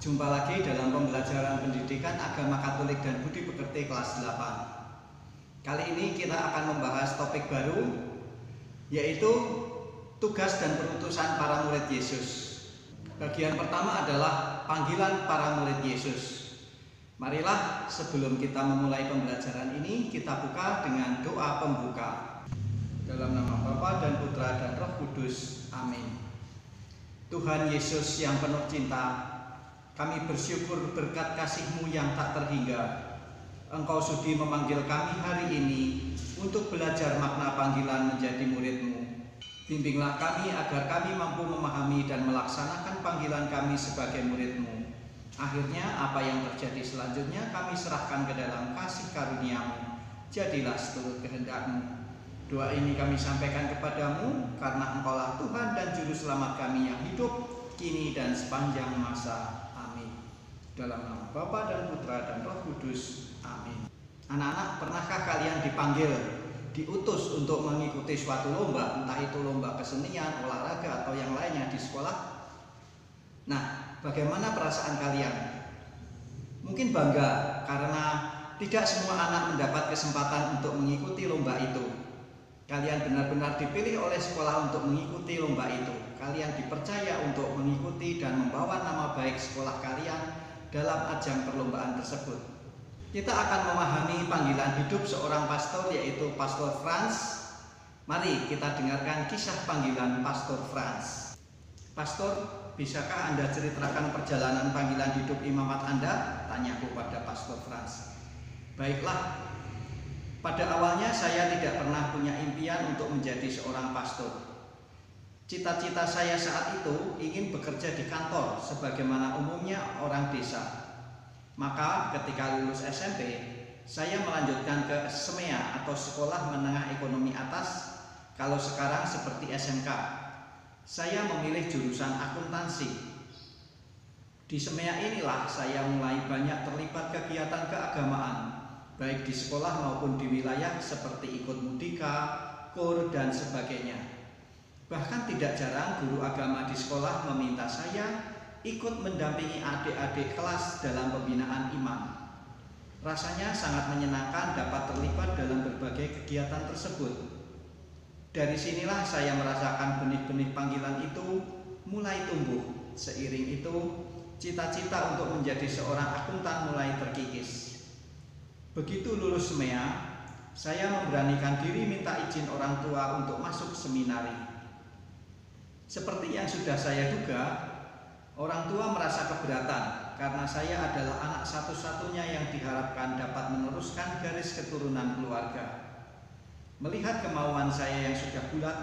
Jumpa lagi dalam pembelajaran pendidikan agama Katolik dan Budi Pekerti kelas 8. Kali ini kita akan membahas topik baru, yaitu tugas dan perutusan para murid Yesus. Bagian pertama adalah panggilan para murid Yesus. Marilah sebelum kita memulai pembelajaran ini, kita buka dengan doa pembuka. Dalam nama Bapa dan Putra dan Roh Kudus. Amin. Tuhan Yesus yang penuh cinta, kami bersyukur berkat kasih-Mu yang tak terhingga. Engkau sudi memanggil kami hari ini untuk belajar makna panggilan menjadi murid-Mu. Bimbinglah kami agar kami mampu memahami dan melaksanakan panggilan kami sebagai murid-Mu. Akhirnya apa yang terjadi selanjutnya kami serahkan ke dalam kasih karunia-Mu. Jadilah seturut kehendak-Mu. Doa ini kami sampaikan kepadamu karena Engkaulah Tuhan dan Juru Selamat kami yang hidup, kini dan sepanjang masa. Amin. Dalam nama Bapa dan Putra dan Roh Kudus. Amin. Anak-anak, pernahkah kalian dipanggil, diutus untuk mengikuti suatu lomba, entah itu lomba kesenian, olahraga, atau yang lainnya di sekolah? Nah, bagaimana perasaan kalian? Mungkin bangga karena tidak semua anak mendapat kesempatan untuk mengikuti lomba itu. Kalian benar-benar dipilih oleh sekolah untuk mengikuti lomba itu. Kalian dipercaya untuk mengikuti dan membawa nama baik sekolah kalian dalam ajang perlombaan tersebut. Kita akan memahami panggilan hidup seorang pastor, yaitu Pastor Franz. Mari kita dengarkan kisah panggilan Pastor Franz. Pastor, bisakah Anda ceritakan perjalanan panggilan hidup imamat Anda? Tanyaku pada Pastor Franz. Baiklah. Pada awalnya saya tidak pernah punya impian untuk menjadi seorang pastor. Cita-cita saya saat itu ingin bekerja di kantor sebagaimana umumnya orang desa. Maka ketika lulus SMP, saya melanjutkan ke SMEA atau Sekolah Menengah Ekonomi Atas, kalau sekarang seperti SMK. Saya memilih jurusan akuntansi. Di SMEA inilah saya mulai banyak terlibat kegiatan keagamaan, baik di sekolah maupun di wilayah seperti ikut mudika, KUR, dan sebagainya. Bahkan tidak jarang guru agama di sekolah meminta saya ikut mendampingi adik-adik kelas dalam pembinaan iman. Rasanya sangat menyenangkan dapat terlibat dalam berbagai kegiatan tersebut. Dari sinilah saya merasakan benih-benih panggilan itu mulai tumbuh. Seiring itu, cita-cita untuk menjadi seorang akuntan mulai terkikis. Begitu lulus SMEA, saya memberanikan diri minta izin orang tua untuk masuk seminari. Seperti yang sudah saya duga, orang tua merasa keberatan karena saya adalah anak satu-satunya yang diharapkan dapat meneruskan garis keturunan keluarga. Melihat kemauan saya yang sudah bulat,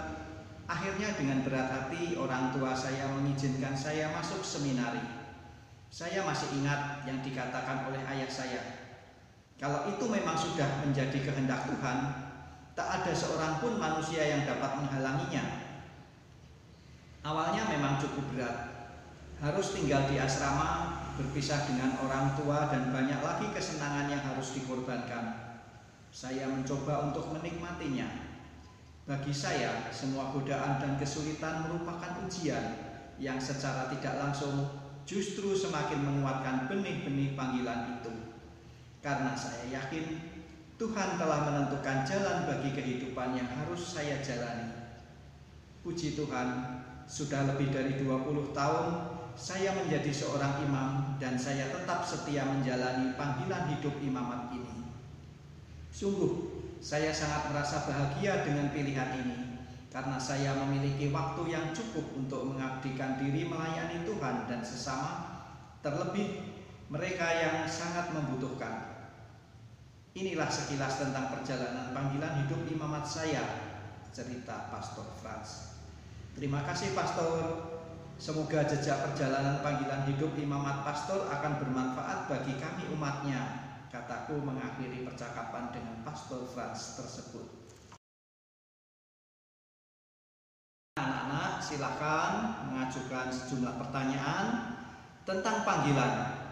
akhirnya dengan berat hati orang tua saya mengizinkan saya masuk seminari. Saya masih ingat yang dikatakan oleh ayah saya. Kalau itu memang sudah menjadi kehendak Tuhan, tak ada seorang pun manusia yang dapat menghalanginya. Awalnya memang cukup berat. Harus tinggal di asrama, berpisah dengan orang tua, dan banyak lagi kesenangan yang harus dikorbankan. Saya mencoba untuk menikmatinya. Bagi saya, semua godaan dan kesulitan merupakan ujian yang secara tidak langsung justru semakin menguatkan benih-benih panggilan itu. Karena saya yakin Tuhan telah menentukan jalan bagi kehidupan yang harus saya jalani. Puji Tuhan, sudah lebih dari 20 tahun saya menjadi seorang imam dan saya tetap setia menjalani panggilan hidup imamat ini. Sungguh, saya sangat merasa bahagia dengan pilihan ini karena saya memiliki waktu yang cukup untuk mengabdikan diri melayani Tuhan dan sesama, terlebih mereka yang sangat membutuhkan. Inilah sekilas tentang perjalanan panggilan hidup imamat saya, cerita Pastor Franz. Terima kasih Pastor. Semoga jejak perjalanan panggilan hidup imamat Pastor akan bermanfaat bagi kami umatnya, kataku mengakhiri percakapan dengan Pastor Franz tersebut. Anak-anak, silakan mengajukan sejumlah pertanyaan tentang panggilan.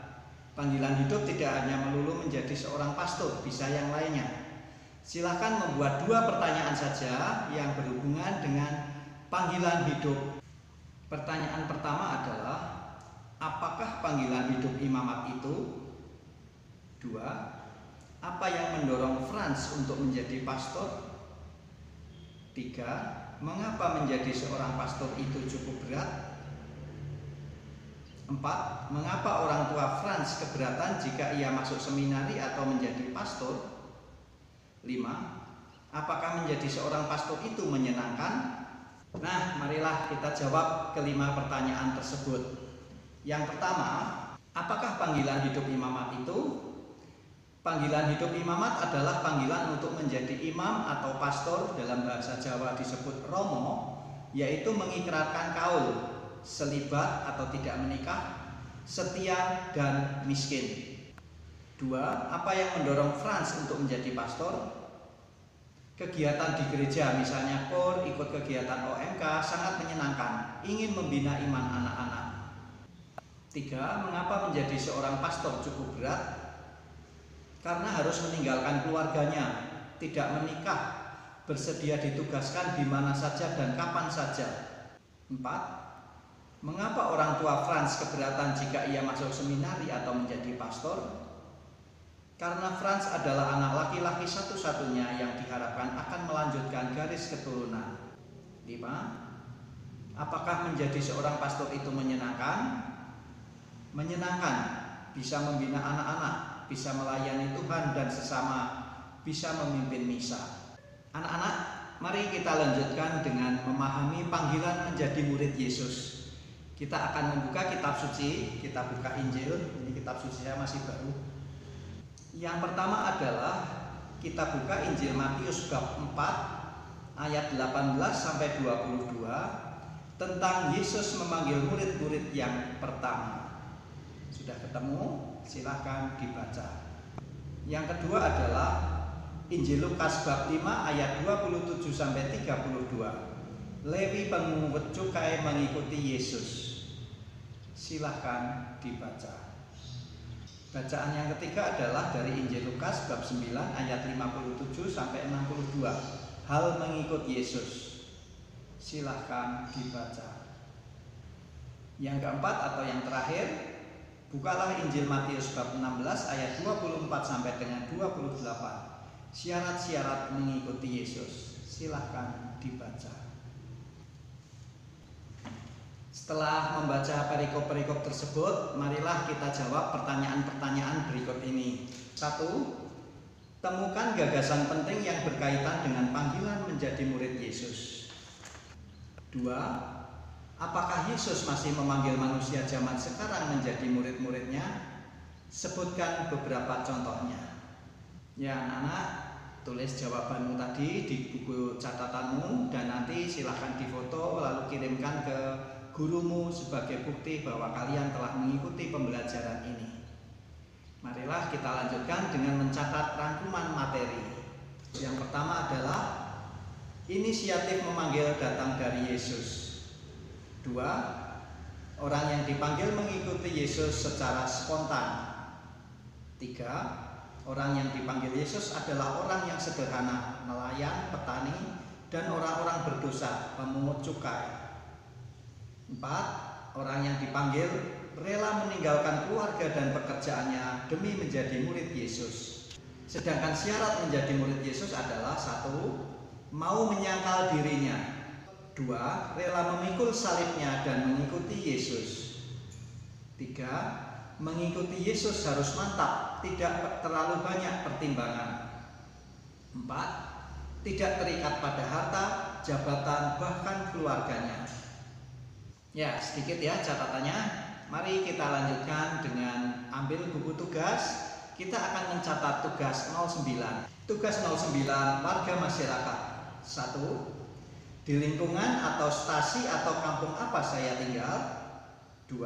Panggilan hidup tidak hanya melulu menjadi seorang pastor, bisa yang lainnya. Silakan membuat 2 pertanyaan saja yang berhubungan dengan panggilan hidup. Pertanyaan pertama adalah, apakah panggilan hidup imamat itu? 2. Apa yang mendorong Franz untuk menjadi pastor? 3. Mengapa menjadi seorang pastor itu cukup berat? 4. Mengapa orang tua Franz keberatan jika ia masuk seminari atau menjadi pastor? 5. Apakah menjadi seorang pastor itu menyenangkan? Nah, marilah kita jawab kelima pertanyaan tersebut. Yang pertama, apakah panggilan hidup imamat itu? Panggilan hidup imamat adalah panggilan untuk menjadi imam atau pastor, dalam bahasa Jawa disebut romo, yaitu mengikrarkan kaul, selibat atau tidak menikah, setia dan miskin. 2. Apa yang mendorong Franz untuk menjadi pastor? Kegiatan di gereja, misalnya KOR, ikut kegiatan OMK, sangat menyenangkan, ingin membina iman anak-anak. 3. Mengapa menjadi seorang pastor cukup berat? Karena harus meninggalkan keluarganya, tidak menikah, bersedia ditugaskan di mana saja dan kapan saja. 4. Mengapa orang tua Franz keberatan jika ia masuk seminari atau menjadi pastor? Karena Franz adalah anak laki-laki satu-satunya yang diharapkan akan melanjutkan garis keturunan. 5. Apakah menjadi seorang pastor itu menyenangkan? Menyenangkan, bisa membina anak-anak, bisa melayani Tuhan dan sesama, bisa memimpin misa. Anak-anak, mari kita lanjutkan dengan memahami panggilan menjadi murid Yesus. Kita akan membuka kitab suci, kita buka Injil. Ini kitab suci saya masih baru. Yang pertama adalah kita buka Injil Matius bab 4 ayat 18 sampai 22 tentang Yesus memanggil murid-murid yang pertama. Sudah ketemu? Silahkan dibaca. Yang kedua adalah Injil Lukas bab 5 ayat 27 sampai 32. Lewi pemungut cukai mengikuti Yesus. Silahkan dibaca. Bacaan yang ketiga adalah dari Injil Lukas bab 9 ayat 57 sampai 62. Hal mengikut Yesus. Silahkan dibaca. Yang keempat atau yang terakhir, bukalah Injil Matius bab 16 ayat 24 sampai dengan 28. Syarat-syarat mengikuti Yesus. Silahkan dibaca. Setelah membaca perikop-perikop tersebut, marilah kita jawab pertanyaan-pertanyaan berikut ini. 1. Temukan gagasan penting yang berkaitan dengan panggilan menjadi murid Yesus. 2. Apakah Yesus masih memanggil manusia zaman sekarang menjadi murid-muridnya? Sebutkan beberapa contohnya. Ya anak-anak, tulis jawabanmu tadi di buku catatanmu dan nanti silahkan difoto lalu kirimkan ke gurumu sebagai bukti bahwa kalian telah mengikuti pembelajaran ini. Marilah kita lanjutkan dengan mencatat rangkuman materi. Yang pertama adalah inisiatif memanggil datang dari Yesus. 2. Orang yang dipanggil mengikuti Yesus secara spontan. 3. Orang yang dipanggil Yesus adalah orang yang sederhana, nelayan, petani, dan orang-orang berdosa, pemungut cukai. 4. Orang yang dipanggil rela meninggalkan keluarga dan pekerjaannya demi menjadi murid Yesus. Sedangkan syarat menjadi murid Yesus adalah 1. Mau menyangkal dirinya. 2. Rela memikul salibnya dan mengikuti Yesus. 3. Mengikuti Yesus harus mantap, tidak terlalu banyak pertimbangan. 4. Tidak terikat pada harta, jabatan, bahkan keluarganya. Ya, sedikit ya catatannya. Mari kita lanjutkan dengan ambil buku tugas. Kita akan mencatat tugas 09. Tugas 09, warga masyarakat. 1. Di lingkungan atau stasi atau kampung apa saya tinggal? 2.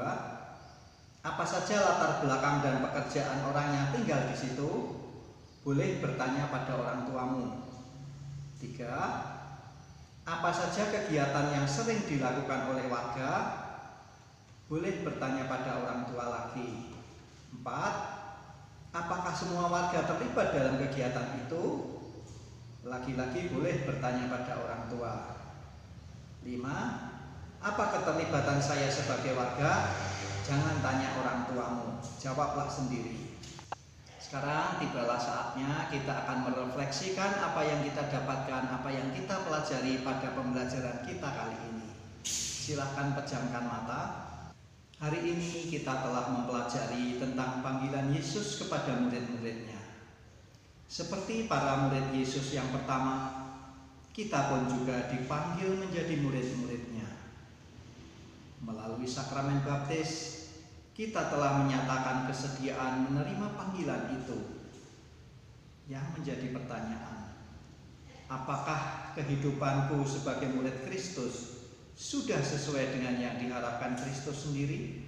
Apa saja latar belakang dan pekerjaan orang yang tinggal di situ? Boleh bertanya pada orang tuamu. 3. Apa saja kegiatan yang sering dilakukan oleh warga? Boleh bertanya pada orang tua lagi. 4. Apakah semua warga terlibat dalam kegiatan itu? Lagi-lagi boleh bertanya pada orang tua. 5. Apa keterlibatan saya sebagai warga? Jangan tanya orang tuamu, jawablah sendiri. Sekarang tibalah saatnya kita akan merefleksikan apa yang kita dapatkan, apa yang kita pelajari pada pembelajaran kita kali ini. Silahkan pejamkan mata. Hari ini kita telah mempelajari tentang panggilan Yesus kepada murid-muridnya. Seperti para murid Yesus yang pertama, kita pun juga dipanggil menjadi murid-muridnya. Melalui sakramen baptis, kita telah menyatakan kesediaan menerima panggilan itu. Yang menjadi pertanyaan, apakah kehidupanku sebagai murid Kristus sudah sesuai dengan yang diharapkan Kristus sendiri?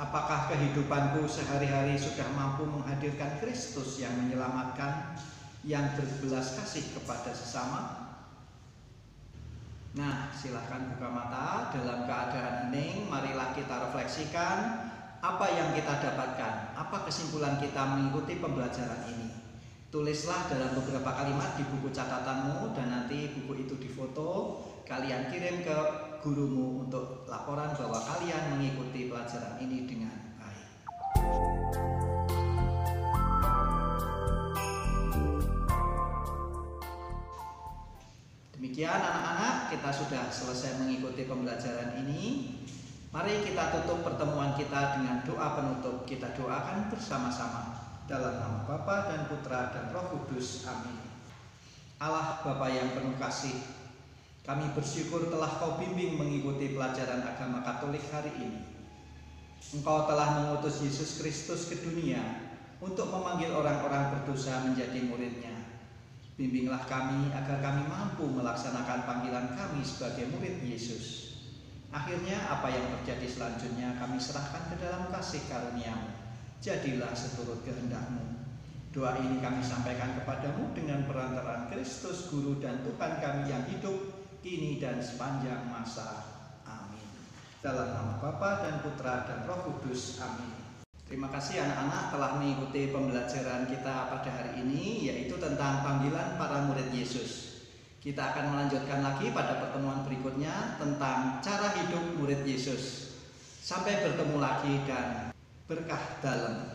Apakah kehidupanku sehari-hari sudah mampu menghadirkan Kristus yang menyelamatkan, yang berbelas kasih kepada sesama? Nah, silahkan buka mata. Dalam keadaan hening, marilah kita refleksikan apa yang kita dapatkan, apa kesimpulan kita mengikuti pembelajaran ini. Tulislah dalam beberapa kalimat di buku catatanmu, dan nanti buku itu difoto, kalian kirim ke gurumu untuk laporan bahwa kalian mengikuti pelajaran ini dengan baik. Demikian anak-anak, kita sudah selesai mengikuti pembelajaran ini. Mari kita tutup pertemuan kita dengan doa penutup. Kita doakan bersama-sama dalam nama Bapa dan Putra dan Roh Kudus. Amin. Allah Bapa yang penuh kasih, kami bersyukur telah Kau bimbing mengikuti pelajaran agama Katolik hari ini. Engkau telah mengutus Yesus Kristus ke dunia untuk memanggil orang-orang berdosa menjadi murid-Nya. Bimbinglah kami agar kami mampu melaksanakan panggilan kami sebagai murid Yesus. Akhirnya apa yang terjadi selanjutnya kami serahkan ke dalam kasih karunia-Mu. Jadilah seturut kehendak-Mu. Doa ini kami sampaikan kepadamu dengan perantaraan Kristus Guru dan Tuhan kami yang hidup kini dan sepanjang masa. Amin. Dalam nama Bapa dan Putra dan Roh Kudus. Amin. Terima kasih anak-anak telah mengikuti pembelajaran kita pada hari ini, yaitu tentang panggilan para murid Yesus. Kita akan melanjutkan lagi pada pertemuan berikutnya tentang cara hidup murid Yesus. Sampai bertemu lagi dan berkah dalam.